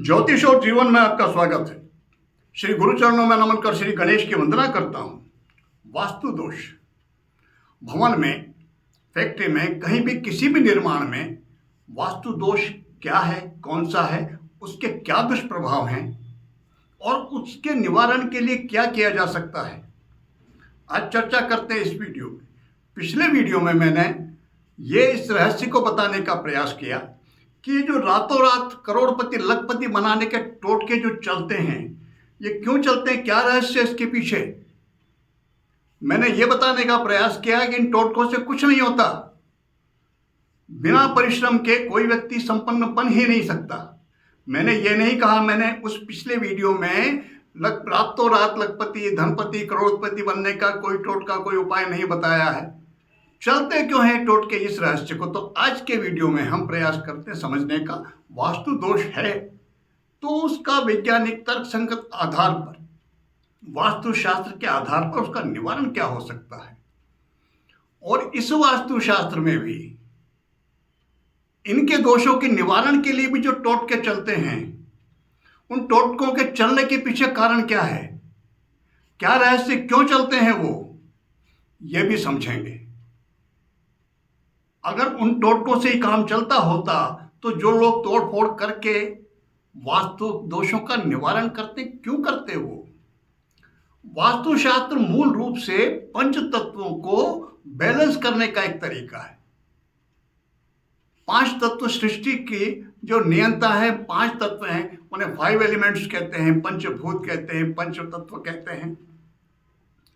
ज्योतिष और जीवन में आपका स्वागत है। श्री गुरु चरणों में नमन कर श्री गणेश की वंदना करता हूँ। वास्तु दोष भवन में, फैक्ट्री में, कहीं भी किसी भी निर्माण में वास्तु दोष क्या है, कौन सा है, उसके क्या दुष्प्रभाव हैं और उसके निवारण के लिए क्या किया जा सकता है, आज चर्चा करते हैं इस वीडियो में। पिछले वीडियो में मैंने इस रहस्य को बताने का प्रयास किया कि जो रातों रात करोड़पति लखपति बनाने के टोटके जो चलते हैं, ये क्यों चलते हैं, क्या रहस्य है इसके पीछे। मैंने ये बताने का प्रयास किया कि इन टोटकों से कुछ नहीं होता। बिना परिश्रम के कोई व्यक्ति संपन्न बन ही नहीं सकता। मैंने ये नहीं कहा, मैंने उस पिछले वीडियो में रातों रात लखपति धनपति करोड़पति बनने का कोई टोटका, कोई उपाय नहीं बताया है। चलते क्यों हैं टोटके, इस रहस्य को तो आज के वीडियो में हम प्रयास करते हैं समझने का। वास्तु दोष है तो उसका वैज्ञानिक तर्क संगत आधार पर, वास्तु शास्त्र के आधार पर उसका निवारण क्या हो सकता है। और इस वास्तु शास्त्र में भी इनके दोषों के निवारण के लिए भी जो टोटके चलते हैं, उन टोटकों के चलने के पीछे कारण क्या है, क्या रहस्य, क्यों चलते हैं, वो ये भी समझेंगे। अगर उन टोटकों से ही काम चलता होता तो जो लोग तोड़ फोड़ करके वास्तु दोषों का निवारण करते, क्यों करते वो। वास्तुशास्त्र मूल रूप से पंच तत्वों को बैलेंस करने का एक तरीका है। पांच तत्व सृष्टि की जो नियंता है, पांच तत्व हैं, उन्हें 5 एलिमेंट्स कहते हैं, पंचभूत कहते हैं, पंच तत्व कहते हैं।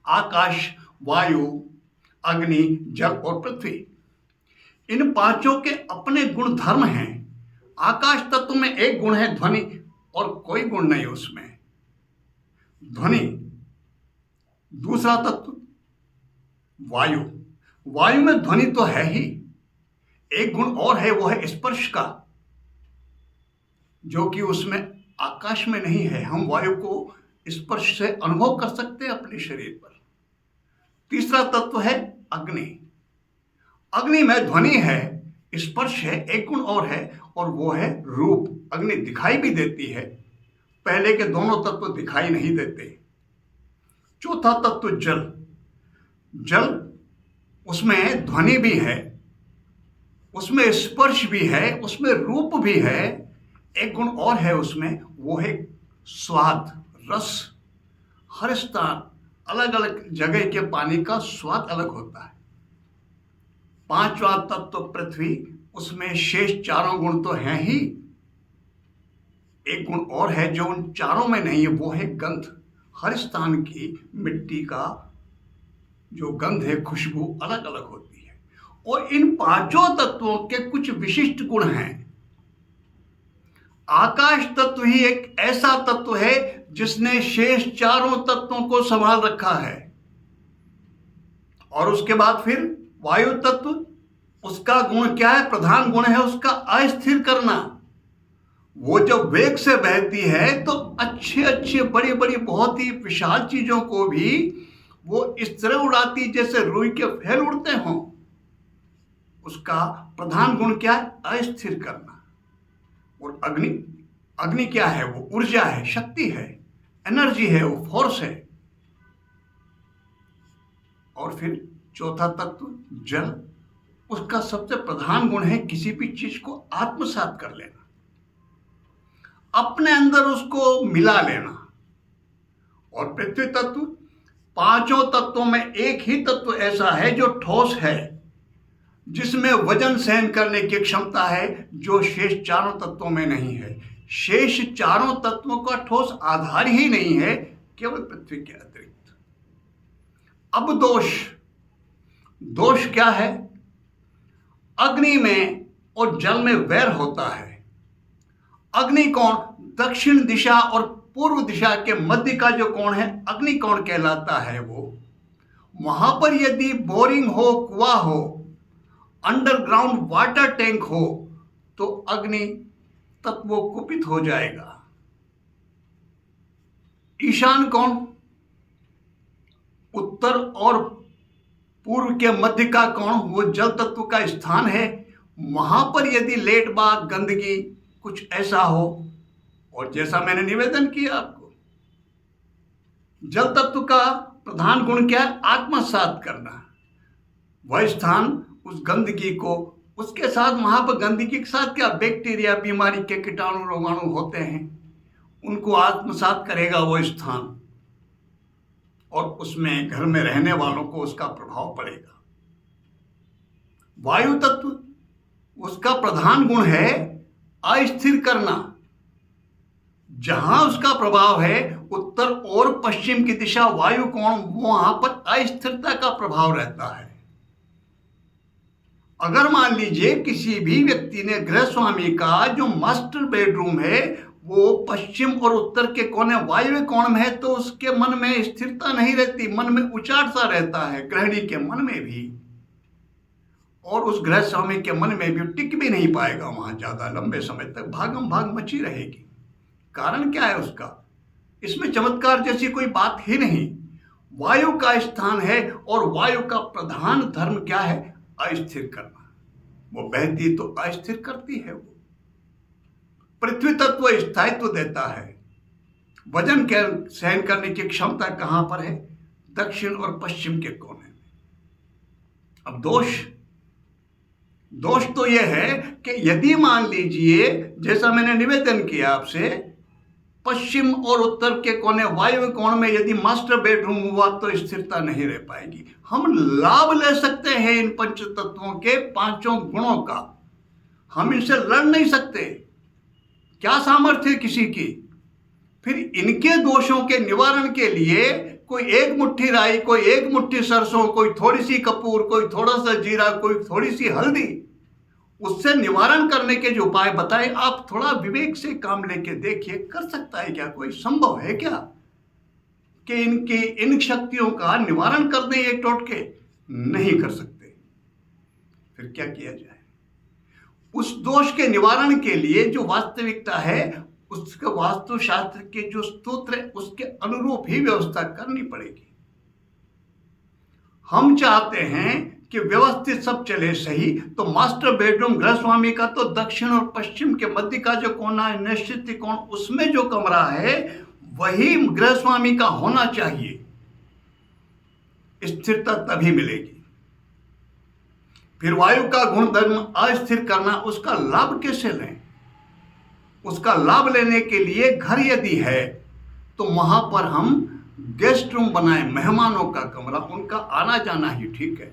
आकाश, वायु, अग्नि, जल और पृथ्वी। इन पांचों के अपने गुण धर्म हैं। आकाश तत्व में एक गुण है ध्वनि, और कोई गुण नहीं उसमें। ध्वनि। दूसरा तत्व वायु। वायु में ध्वनि तो है ही, एक गुण और है, वो है स्पर्श का, जो कि उसमें आकाश में नहीं है। हम वायु को स्पर्श से अनुभव कर सकते हैं अपने शरीर पर। तीसरा तत्व है अग्नि। अग्नि में ध्वनि है, स्पर्श है, एक गुण और है, और वो है रूप। अग्नि दिखाई भी देती है, पहले के दोनों तत्व दिखाई नहीं देते। चौथा तत्व जल। जल, उसमें ध्वनि भी है, उसमें स्पर्श भी है, उसमें रूप भी है, एक गुण और है उसमें, वो है स्वाद, रस। हर स्थान, अलग अलग जगह के पानी का स्वाद अलग होता है। पांचवा तत्व पृथ्वी, उसमें शेष चारों गुण तो हैं ही, एक गुण और है जो उन चारों में नहीं है, वो है गंध। हर स्थान की मिट्टी का जो गंध है, खुशबू अलग अलग होती है। और इन पांचों तत्वों के कुछ विशिष्ट गुण हैं। आकाश तत्व ही एक ऐसा तत्व है जिसने शेष चारों तत्वों को संभाल रखा है। और उसके बाद फिर वायु तत्व, उसका गुण क्या है, प्रधान गुण है उसका अस्थिर करना। वो जब वेग से बहती है तो अच्छे अच्छे बड़ी बड़ी बहुत ही विशाल चीजों को भी वो इस तरह उड़ाती जैसे रुई के फैल उड़ते हों। उसका प्रधान गुण क्या है, अस्थिर करना। और अग्नि, अग्नि क्या है, वो ऊर्जा है, शक्ति है, एनर्जी है, वो फोर्स है। और फिर चौथा तत्व जल, उसका सबसे प्रधान गुण है किसी भी चीज को आत्मसात कर लेना, अपने अंदर उसको मिला लेना। और पृथ्वी तत्व, पांचों तत्वों में एक ही तत्व ऐसा है जो ठोस है, जिसमें वजन सहन करने की क्षमता है, जो शेष चारों तत्वों में नहीं है। शेष चारों तत्वों का ठोस आधार ही नहीं है, केवल पृथ्वी के अतिरिक्त। अब दोष क्या है। अग्नि में और जल में वैर होता है। अग्नि कोण दक्षिण दिशा और पूर्व दिशा के मध्य का जो कोण है, अग्नि कोण कहलाता है। वो वहां पर यदि बोरिंग हो, कुआं हो, अंडरग्राउंड वाटर टैंक हो, तो अग्नि तत्व कुपित हो जाएगा। ईशान कोण, उत्तर और पूर्व के मध्य का कोण, वो जल तत्व का स्थान है। वहां पर यदि लेट बाग, गंदगी, कुछ ऐसा हो, और जैसा मैंने निवेदन किया आपको, जल तत्व का प्रधान गुण क्या है? आत्मसात करना। वह स्थान उस गंदगी को, उसके साथ वहां पर गंदगी के साथ क्या बैक्टीरिया, बीमारी के कीटाणु रोगाणु होते हैं, उनको आत्मसात करेगा वो स्थान, और उसमें घर में रहने वालों को उसका प्रभाव पड़ेगा। वायु तत्व, उसका प्रधान गुण है अस्थिर करना। जहां उसका प्रभाव है उत्तर और पश्चिम की दिशा वायु कोण, वहां पर अस्थिरता का प्रभाव रहता है। अगर मान लीजिए किसी भी व्यक्ति ने, गृह स्वामी का जो मास्टर बेडरूम है वो पश्चिम और उत्तर के कोने वायव्य कोण में है, तो उसके मन में स्थिरता नहीं रहती, मन में उचाट सा रहता है, गृहिणी के मन में भी, और उस गृह स्वामी के मन में भी टिक भी नहीं पाएगा वहां ज्यादा लंबे समय तक, भागम भाग मची रहेगी। कारण क्या है उसका? इसमें चमत्कार जैसी कोई बात ही नहीं। वायु का स्थान है और वायु का प्रधान धर्म क्या है? अस्थिर करना। वो बहती तो अस्थिर करती है। वो पृथ्वी तत्व स्थायित्व देता है। वजन के सहन करने की क्षमता कहां पर है? दक्षिण और पश्चिम के कोने में। अब दोष तो यह है कि यदि मान लीजिए, जैसा मैंने निवेदन किया आपसे, पश्चिम और उत्तर के कोने वायु कोण में यदि मास्टर बेडरूम हुआ तो स्थिरता नहीं रह पाएगी। हम लाभ ले सकते हैं इन पंच तत्वों के पांचों गुणों का, हम इनसे लड़ नहीं सकते। क्या सामर्थ्य है किसी की? फिर इनके दोषों के निवारण के लिए कोई एक मुट्ठी राई, कोई एक मुट्ठी सरसों, कोई थोड़ी सी कपूर, कोई थोड़ा सा जीरा, कोई थोड़ी सी हल्दी, उससे निवारण करने के जो उपाय बताए, आप थोड़ा विवेक से काम लेके देखिए। कर सकता है क्या कोई? संभव है क्या कि इनकी इन शक्तियों का निवारण कर दें ये टोटके? नहीं कर सकते। फिर क्या किया जाए? उस दोष के निवारण के लिए जो वास्तविकता है, उसके वास्तुशास्त्र के जो स्तोत्र है उसके अनुरूप ही व्यवस्था करनी पड़ेगी। हम चाहते हैं कि व्यवस्थित सब चले सही, तो मास्टर बेडरूम गृह स्वामी का तो दक्षिण और पश्चिम के मध्य का जो कोना है, निश्चित कोण, उसमें जो कमरा है वही गृह स्वामी का होना चाहिए। स्थिरता तभी मिलेगी। फिर वायु का गुण धर्म अस्थिर करना, उसका लाभ कैसे लें? उसका लाभ लेने के लिए घर यदि है तो वहां पर हम गेस्ट रूम बनाए, मेहमानों का कमरा, उनका आना जाना ही ठीक है।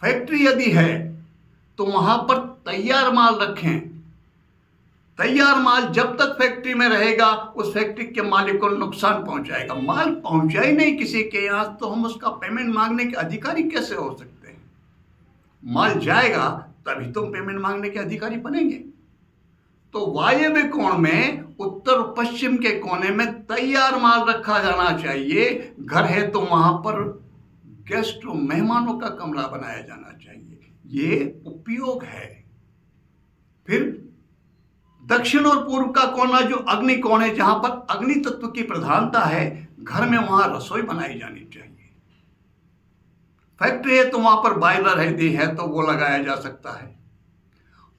फैक्ट्री यदि है तो वहां पर तैयार माल रखें। तैयार माल जब तक फैक्ट्री में रहेगा उस फैक्ट्री के मालिक को नुकसान पहुंचाएगा। माल पहुंचा ही नहीं किसी के यहां तो हम उसका पेमेंट मांगने के अधिकारी कैसे हो सकते हैं? माल जाएगा तभी तुम पेमेंट मांगने के अधिकारी बनेंगे। तो वायव्य कोण में, उत्तर पश्चिम के कोने में तैयार माल रखा जाना चाहिए। घर है तो वहां पर गेस्ट रूम, मेहमानों का कमरा बनाया जाना चाहिए। ये उपयोग है। फिर दक्षिण और पूर्व का कोना जो अग्नि कोण है, जहां पर अग्नि तत्व की प्रधानता है, घर में वहां रसोई बनाई जानी चाहिए। फैक्ट्री है तो वहां पर बॉयलर है तो वो लगाया जा सकता है।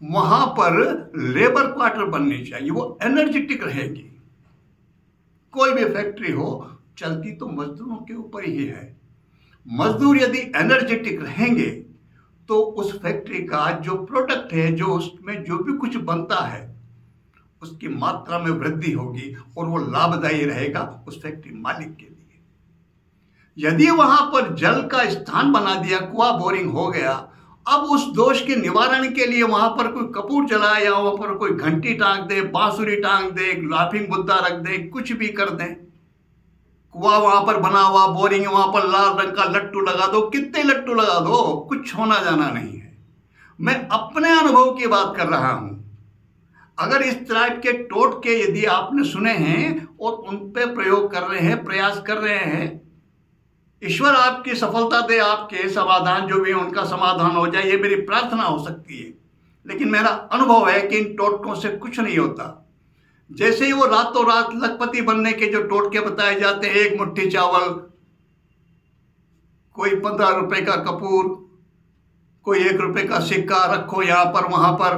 वहां पर लेबर क्वार्टर बननी चाहिए, वो एनर्जेटिक रहेगी। कोई भी फैक्ट्री हो, चलती तो मजदूरों के ऊपर ही है। मजदूर यदि एनर्जेटिक रहेंगे तो उस फैक्ट्री का जो प्रोडक्ट है, जो उसमें जो भी कुछ बनता है, उसकी मात्रा में वृद्धि होगी और वो लाभदायी रहेगा उस फैक्ट्री मालिक के लिए। यदि वहां पर जल का स्थान बना दिया, कुआं बोरिंग हो गया, अब उस दोष के निवारण के लिए वहां पर कोई कपूर जलाए या वहां पर कोई घंटी टांग दे, बांसुरी टांग दे, लाफिंग बुद्धा रख दे, कुछ भी कर दें, कुआं वहां पर बना हुआ, बोरिंग वहां पर लाल रंग का लट्टू लगा दो, कितने लट्टू लगा दो, कुछ होना जाना नहीं है। मैं अपने अनुभव की बात कर रहा हूं। अगर इस टाइप के टोटके यदि आपने सुने हैं और उन पे प्रयोग कर रहे हैं, प्रयास कर रहे हैं, ईश्वर आपकी सफलता दे, आपके समाधान जो भी है उनका समाधान हो जाए, ये मेरी प्रार्थना हो सकती है। लेकिन मेरा अनुभव है कि इन टोटकों से कुछ नहीं होता। जैसे ही वो रातों रात लखपति बनने के जो टोटके बताए जाते हैं, एक मुट्ठी चावल, कोई 15 रुपए का कपूर, कोई 1 रुपए का सिक्का रखो यहाँ पर वहां पर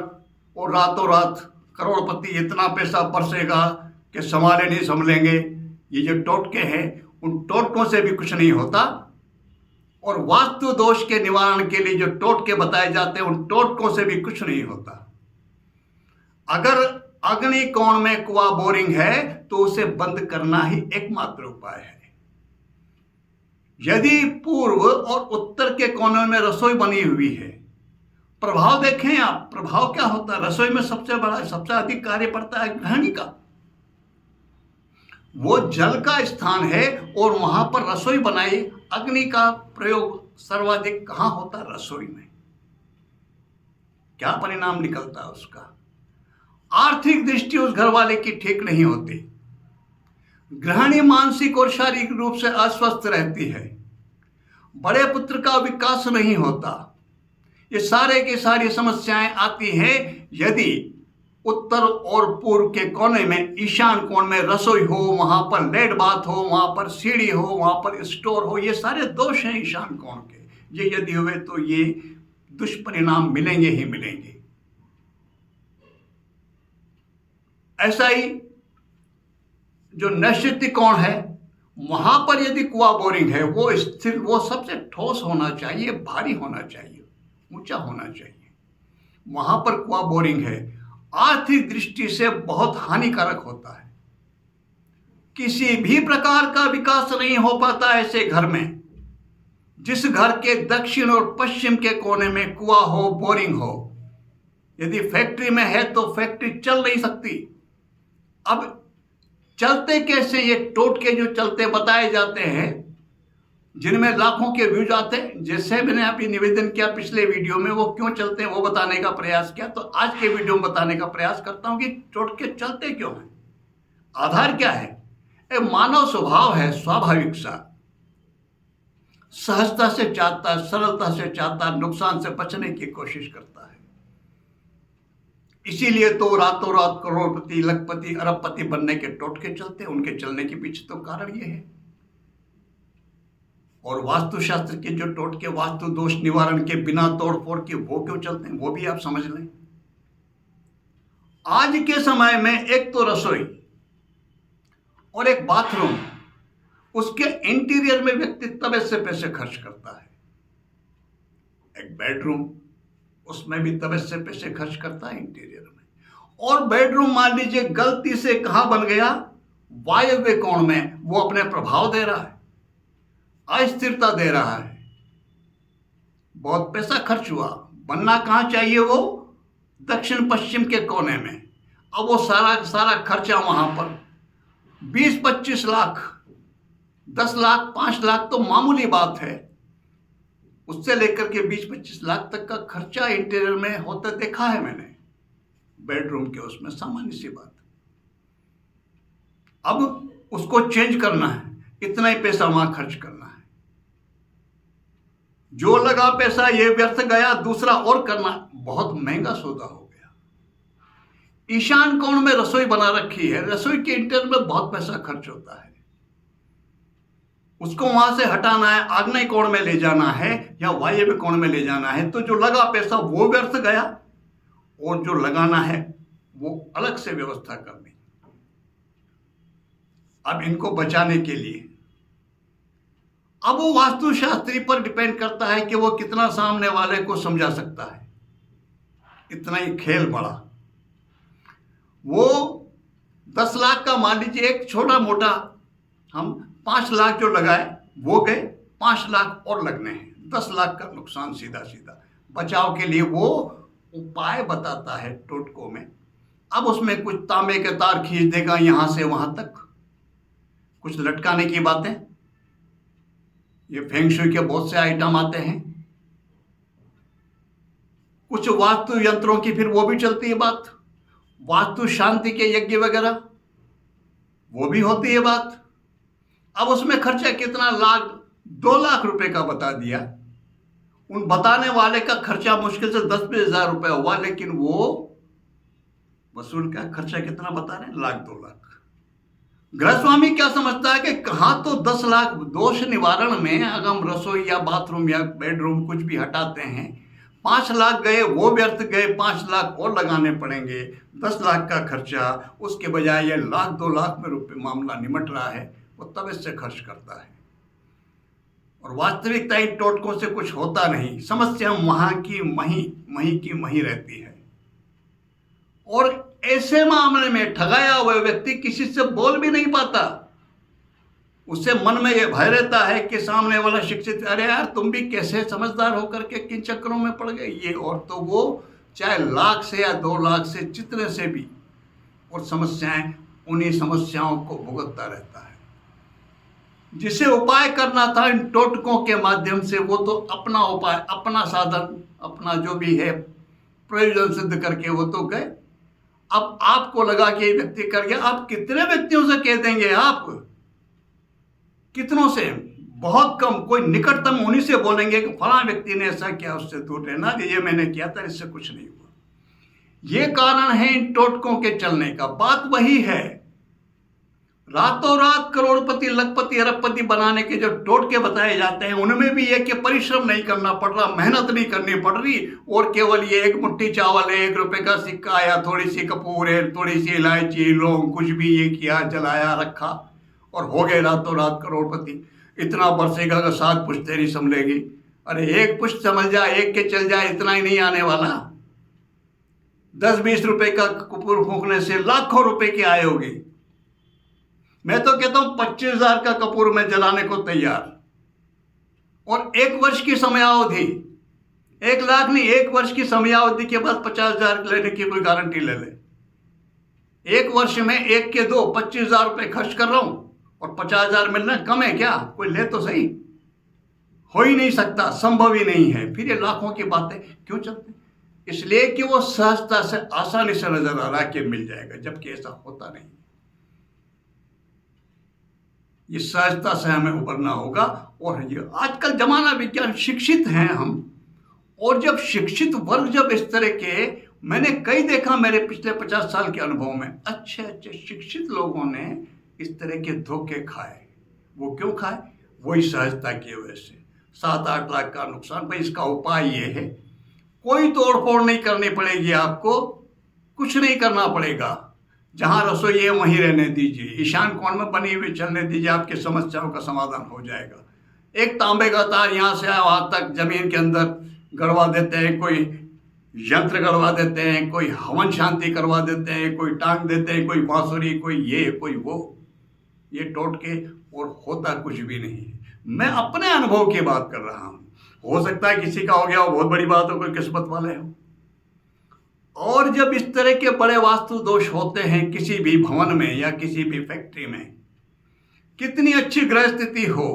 और रातों रात करोड़पति इतना पैसा बरसेगा कि संभाले नहीं संभलेंगे। ये जो टोटके हैं, उन टोटकों से भी कुछ नहीं होता। और वास्तु दोष के निवारण के लिए जो टोटके बताए जाते हैं, उन टोटकों से भी कुछ नहीं होता। अगर अग्नि कोण में कुआं बोरिंग है तो उसे बंद करना ही एकमात्र उपाय है। यदि पूर्व और उत्तर के कोनों में रसोई बनी हुई है, प्रभाव देखें आप, प्रभाव क्या होता है? रसोई में सबसे अधिक कार्य पड़ता है गृहिणी का। वो जल का स्थान है और वहां पर रसोई बनाई, अग्नि का प्रयोग सर्वाधिक कहां होता है? रसोई में। क्या परिणाम निकलता है उसका? आर्थिक दृष्टि उस घर वाले की ठीक नहीं होती। गृहिणी मानसिक और शारीरिक रूप से अस्वस्थ रहती है। बड़े पुत्र का विकास नहीं होता। ये सारे की सारी समस्याएं आती हैं यदि उत्तर और पूर्व के कोने में, ईशान कोण में रसोई हो, वहां पर लेट बाथ हो, वहां पर सीढ़ी हो, वहां पर स्टोर हो। ये सारे दोष हैं ईशान कोण के। ये यदि हुए तो ये दुष्परिणाम मिलेंगे ही मिलेंगे। ऐसा ही जो नैऋत्य कोण है, वहां पर यदि कुआं बोरिंग है, वो स्थिर, वो सबसे ठोस होना चाहिए, भारी होना चाहिए, ऊंचा होना चाहिए। वहां पर कुआं बोरिंग है, आर्थिक दृष्टि से बहुत हानिकारक होता है। किसी भी प्रकार का विकास नहीं हो पाता ऐसे घर में। जिस घर के दक्षिण और पश्चिम के कोने में कुआं हो, बोरिंग हो, यदि फैक्ट्री में है तो फैक्ट्री चल नहीं सकती। अब चलते कैसे? ये टोटके जो चलते बताए जाते हैं, जिनमें लाखों के व्यूज आते हैं, जैसे मैंने अभी निवेदन किया पिछले वीडियो में, वो क्यों चलते हैं वो बताने का प्रयास किया, तो आज के वीडियो में बताने का प्रयास करता हूं कि टोटके चलते क्यों हैं, आधार क्या है। एक मानव स्वभाव है, स्वाभाविक सा, सहजता से चाहता है, सरलता से चाहता है, नुकसान से बचने की कोशिश करता है। इसीलिए तो रातों रात करोड़पति, लखपति, अरबपति बनने के टोटके चलते हैं। उनके चलने के पीछे तो कारण ये है। और वास्तुशास्त्र के जो टोटके वास्तु दोष निवारण के बिना तोड़फोड़ के, वो क्यों चलते हैं, वो भी आप समझ लें। आज के समय में एक तो रसोई और एक बाथरूम, उसके इंटीरियर में व्यक्ति तबे से पैसे खर्च करता है। एक बेडरूम, उसमें भी तबे से पैसे खर्च करता है इंटीरियर में। और बेडरूम मान लीजिए गलती से कहां बन गया, वायव्य कोण में, वो अपने प्रभाव दे रहा है, अस्थिरता दे रहा है, बहुत पैसा खर्च हुआ। बनना कहां चाहिए? वो दक्षिण पश्चिम के कोने में। अब वो सारा खर्चा वहां पर 20-25 लाख, 10 लाख, 5 लाख तो मामूली बात है, उससे लेकर के 20-25 लाख तक का खर्चा इंटीरियर में होता देखा है मैंने, बेडरूम के उसमें, सामान्य सी बात। अब उसको चेंज करना है, इतना ही पैसा वहां खर्च करना है। जो लगा पैसा ये व्यर्थ गया, दूसरा और करना, बहुत महंगा सौदा हो गया। ईशान कोण में रसोई बना रखी है, रसोई के इंटीरियर में बहुत पैसा खर्च होता है। उसको वहां से हटाना है, आग्नेय कोण में ले जाना है या वायव्य कोण में ले जाना है, तो जो लगा पैसा वो व्यर्थ गया, और जो लगाना है वो अलग से व्यवस्था करनी। अब इनको बचाने के लिए, अब वो वास्तुशास्त्री पर डिपेंड करता है कि वो कितना सामने वाले को समझा सकता है। इतना ही खेल बड़ा। वो 10 लाख का मान लीजिए, एक छोटा मोटा हम 5 लाख जो लगाए वो गए, 5 लाख और लगने हैं, 10 लाख का नुकसान सीधा सीधा। बचाव के लिए वो उपाय बताता है टोटकों में। अब उसमें कुछ तांबे के तार खींच देगा यहां से वहां तक, कुछ लटकाने की बातें, ये फेंग शुई के बहुत से आइटम आते हैं। कुछ वास्तु यंत्रों की फिर वो भी चलती है बात, वास्तु शांति के यज्ञ वगैरह वो भी होती है बात। अब उसमें खर्चा कितना, लाख 2 लाख रुपए का बता दिया। उन बताने वाले का खर्चा मुश्किल से 10-20 हजार रुपए हुआ, लेकिन वो वसूल का खर्चा कितना बता रहे हैं, 1-2 लाख। गृहस्वामी क्या समझता है कि कहां तो 10 लाख दोष निवारण में, अगर हम रसोई या बाथरूम या बेडरूम कुछ भी हटाते हैं, 5 लाख गए वो व्यर्थ गए, 5 लाख और लगाने पड़ेंगे, 10 लाख का खर्चा, उसके बजाय ये लाख 2 लाख में रुपये मामला निमट रहा है, वो तब इससे खर्च करता है। और वास्तविकता इन टोटकों से कुछ होता नहीं, समस्या वहाँ की वहीं की वहीं रहती है। और ऐसे मामले में ठगाया हुआ व्यक्ति किसी से बोल भी नहीं पाता, उससे मन में ये भय रहता है कि सामने वाला शिक्षित, अरे यार तुम भी कैसे समझदार होकर के किन चक्करों में पड़ गए ये और तो वो, चाहे लाख से या 2 लाख से जितने से भी, और समस्याएं उन्हीं समस्याओं को भुगतता रहता है। जिसे उपाय करना था इन टोटकों के माध्यम से, वो तो अपना उपाय, अपना साधन, अपना जो भी है प्रयोजन सिद्ध करके वो तो गए। अब आपको लगा कि ये व्यक्ति कर गया, आप कितने व्यक्तियों से कह देंगे? आप कितनों से? बहुत कम, कोई निकटतम उन्हीं से बोलेंगे कि फलां व्यक्ति ने ऐसा किया, उससे दूर रहना, ये मैंने किया था, इससे कुछ नहीं हुआ। ये कारण है इन टोटकों के चलने का। बात वही है, रातों रात करोड़पति, लखपति, अरबपति बनाने के जो टोटके बताए जाते हैं, उनमें भी ये कि परिश्रम नहीं करना पड़ रहा, मेहनत नहीं करनी पड़ रही, और केवल ये एक मुट्ठी चावल है, 1 रुपए का सिक्का या थोड़ी सी कपूर है, थोड़ी सी इलायची, लौंग, कुछ भी ये किया, जलाया, रखा और हो गए रातों रात करोड़पति। इतना बरसेगा का 7 पुश्तेरी संभलेगी। अरे 1 पुश्त समझ जाए, 1 के चल जाए, इतना ही नहीं आने वाला। 10-20 रुपए का कपूर फूंकने से लाखों रुपए की आय होगी। मैं तो कहता हूं 25,000 का कपूर में जलाने को तैयार, और 1 वर्ष की समयावधि, 1 लाख नहीं, 1 वर्ष की समयावधि के बाद 50,000 लेने की कोई गारंटी ले ले। 1 वर्ष में 1 के 2, 25,000 रुपये खर्च कर रहा हूं और 50,000 मिलना कम है क्या? कोई ले तो सही। हो ही नहीं सकता, संभव ही नहीं है। फिर ये लाखों की बातें क्यों चलती? इसलिए कि वो सहजता से, आसानी से नजर आ रहा है कि मिल जाएगा, जबकि ऐसा होता नहीं। ये सहजता से हमें उबरना होगा। और ये आजकल जमाना विज्ञान, शिक्षित हैं हम, और जब शिक्षित वर्ग, जब इस तरह के, मैंने कई देखा मेरे पिछले 50 साल के अनुभव में, अच्छे अच्छे शिक्षित लोगों ने इस तरह के धोखे खाए। वो क्यों खाए? वही सहजता की वजह से। 7-8 लाख का नुकसान। भाई इसका उपाय ये है, कोई तोड़ फोड़ नहीं करनी पड़ेगी, आपको कुछ नहीं करना पड़ेगा। जहां रसोई है वहीं रहने दीजिए, ईशान कोण में बनी हुई चलने दीजिए, आपकी समस्याओं का समाधान हो जाएगा। एक तांबे का तार यहाँ से वहां तक जमीन के अंदर गड़वा देते हैं, कोई यंत्र गड़वा देते हैं, कोई हवन शांति करवा देते हैं, कोई टांग देते हैं, कोई बांसुरी, कोई ये कोई वो, ये टोटके, और होता कुछ भी नहीं। मैं अपने अनुभव की बात कर रहा हूँ। हो सकता है किसी का हो गया हो, बहुत बड़ी बात हो, कोई किस्मत वाले हो। और जब इस तरह के बड़े वास्तु दोष होते हैं किसी भी भवन में या किसी भी फैक्ट्री में, कितनी अच्छी ग्रह स्थिति हो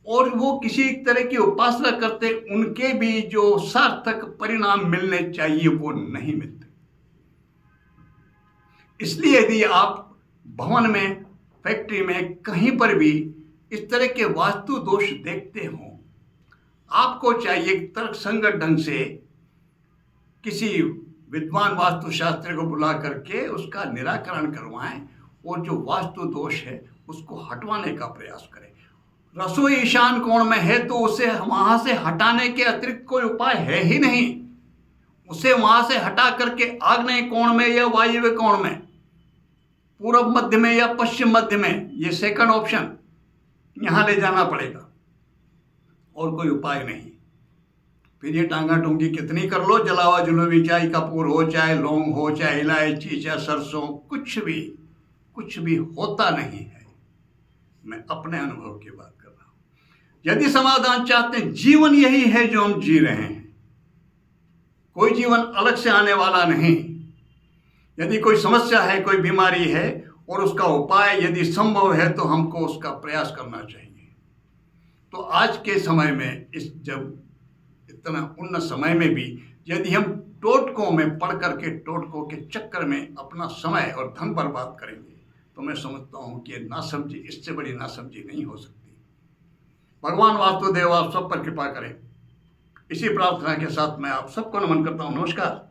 और वो किसी तरह की उपासना करते, उनके भी जो सार्थक परिणाम मिलने चाहिए वो नहीं मिलते। इसलिए यदि आप भवन में, फैक्ट्री में, कहीं पर भी इस तरह के वास्तु दोष देखते हो, आपको चाहिए तर्कसंगत ढंग से किसी विद्वान वास्तुशास्त्री को बुला करके उसका निराकरण करवाएं, और जो वास्तु दोष है उसको हटवाने का प्रयास करें। रसोई ईशान कोण में है तो उसे वहां से हटाने के अतिरिक्त कोई उपाय है ही नहीं। उसे वहां से हटा करके आग्नेय कोण में या वायव्य कोण में, पूर्व मध्य में या पश्चिम मध्य में, ये सेकंड ऑप्शन, यहां ले जाना पड़ेगा, और कोई उपाय नहीं। फिर ये टांगा टूंगी कितनी कर लो, जलावा जुलूमी, चाहे कपूर हो, चाहे लौंग हो, चाहे इलायची, चाहे सरसों, कुछ भी होता नहीं है। मैं अपने अनुभव की बात कर रहा हूं। यदि समाधान चाहते हैं, जीवन यही है जो हम जी रहे हैं, कोई जीवन अलग से आने वाला नहीं। यदि कोई समस्या है, कोई बीमारी है, और उसका उपाय यदि संभव है तो हमको उसका प्रयास करना चाहिए। तो आज के समय में, इस जब इतना उन्नत समय में भी यदि हम टोटकों में पढ़ करके, टोटकों के चक्कर में अपना समय और धन बर्बाद करेंगे, तो मैं समझता हूँ कि नासमझी, इससे बड़ी नासमझी नहीं हो सकती। भगवान वासुदेव आप सब पर कृपा करें, इसी प्रार्थना के साथ मैं आप सबको नमन करता हूँ। नमस्कार।